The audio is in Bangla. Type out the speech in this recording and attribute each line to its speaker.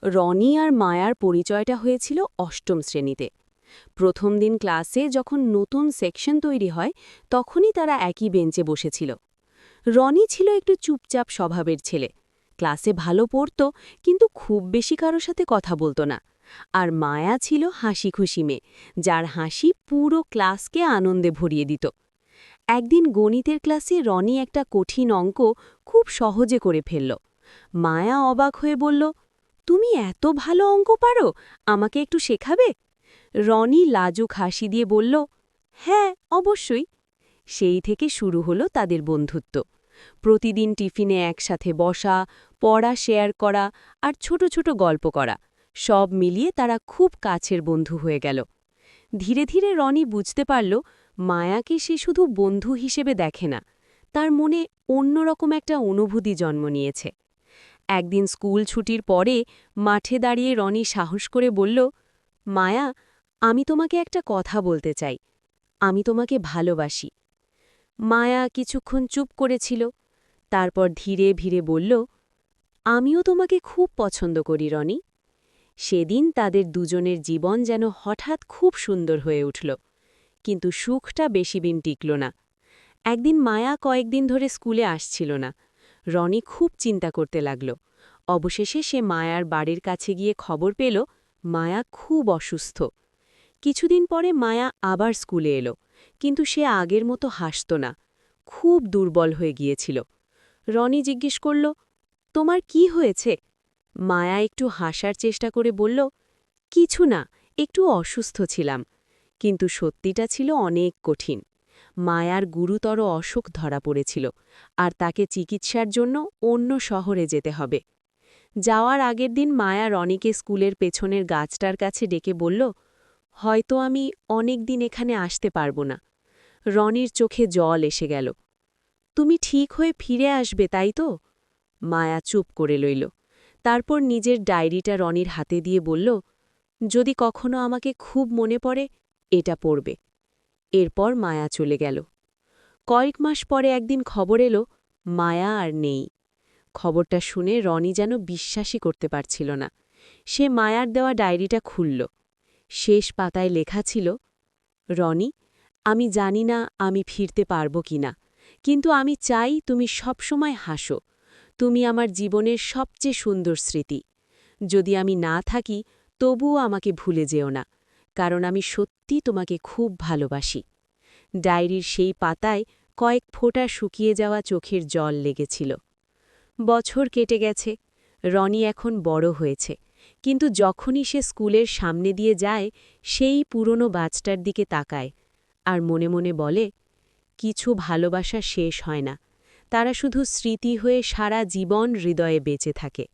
Speaker 1: রনি আর মায়ার পরিচয়টা হয়েছিল অষ্টম শ্রেণীতে। প্রথম দিন ক্লাসে যখন নতুন সেকশন তৈরি হয় তখনই তারা একই বেঞ্চে বসেছিল। রনি ছিল একটু চুপচাপ স্বভাবের ছেলে, ক্লাসে ভালো পড়ত কিন্তু খুব বেশি কারো সাথে কথা বলতো না। আর মায়া ছিল হাসি খুশি মেয়ে, যার হাসি পুরো ক্লাসকে আনন্দে ভরিয়ে দিত। একদিন গণিতের ক্লাসে রনি একটা কঠিন অঙ্ক খুব সহজে করে ফেলল। মায়া অবাক হয়ে বলল, তুমি এত ভালো অঙ্ক পারো, আমাকে একটু শেখাবে? রনি লাজুক হাসি দিয়ে বলল, হ্যাঁ অবশ্যই। সেই থেকে শুরু হলো তাদের বন্ধুত্ব। প্রতিদিন টিফিনে একসাথে বসা, পড়া শেয়ার করা আর ছোট ছোট গল্প করা, সব মিলিয়ে তারা খুব কাছের বন্ধু হয়ে গেল। ধীরে ধীরে রনি বুঝতে পারল মায়াকে সে শুধু বন্ধু হিসেবে দেখে না, তার মনে অন্যরকম একটা অনুভূতি জন্ম নিয়েছে। একদিন স্কুল ছুটির পরে মাঠে দাঁড়িয়ে রনি সাহস করে বলল, মায়া, আমি তোমাকে একটা কথা বলতে চাই। আমি তোমাকে ভালোবাসি। মায়া কিছুক্ষণ চুপ করেছিল, তারপর ধীরে ধীরে বলল, আমিও তোমাকে খুব পছন্দ করি রনি। সেদিন তাদের দুজনের জীবন যেন হঠাৎ খুব সুন্দর হয়ে উঠল, কিন্তু সুখটা বেশিদিন টিকল না। একদিন মায়া কয়েকদিন ধরে স্কুলে আসছিল না। রনি খুব চিন্তা করতে লাগল। অবশেষে সে মায়ার বাড়ির কাছে গিয়ে খবর পেল মায়া খুব অসুস্থ। কিছুদিন পরে মায়া আবার স্কুলে এলো, কিন্তু সে আগের মতো হাসত না, খুব দুর্বল হয়ে গিয়েছিল। রনি জিজ্ঞেস করল, তোমার কি হয়েছে? মায়া একটু হাসার চেষ্টা করে বলল, কিছু না, একটু অসুস্থ ছিলাম। কিন্তু সত্যিটা ছিল অনেক কঠিন। মায়ার গুরুতর অসুখ ধরা পড়েছিল, আর তাকে চিকিৎসার জন্য অন্য শহরে যেতে হবে। যাওয়ার আগের দিন মায়া রনিকে স্কুলের পেছনের গাছটার কাছে ডেকে বলল, হয়তো আমি অনেক দিন এখানে আসতে পারব না। রনির চোখে জল এসে গেল। তুমি ঠিক হয়ে ফিরে আসবে, তাই তো? মায়া চুপ করে লইল। তারপর নিজের ডায়েরিটা রনির হাতে দিয়ে বলল, যদি কখনো আমাকে খুব মনে পড়ে, এটা পড়বে। এরপর মায়া চলে গেল। কয়েক মাস পরে একদিন খবর এলো, মায়া আর নেই। খবরটা শুনে রনি যেন বিশ্বাসই করতে পারছিল না। সে মায়ার দেওয়া ডায়েরিটা খুলল। শেষ পাতায় লেখা ছিল, রনি, আমি জানি না আমি ফিরতে পারব কিনা, কিন্তু আমি চাই তুমি সবসময় হাসো। তুমি আমার জীবনের সবচেয়ে সুন্দর স্মৃতি। যদি আমি না থাকি তবুও আমাকে ভুলে যেও না, কারণ আমি সত্যি তোমাকে খুব ভালোবাসি। ডায়েরির সেই পাতায় কয়েক ফোঁটা শুকিয়ে যাওয়া চোখের জল লেগেছিল। বছর কেটে গেছে, রনি এখন বড় হয়েছে, কিন্তু যখনই সে স্কুলের সামনে দিয়ে যায় সেই পুরনো বাচ্চার দিকে তাকায় আর মনে মনে বলে, কিছু ভালোবাসা শেষ হয় না, তারা শুধু স্মৃতি হয়ে সারা জীবন হৃদয়ে বেঁচে থাকে।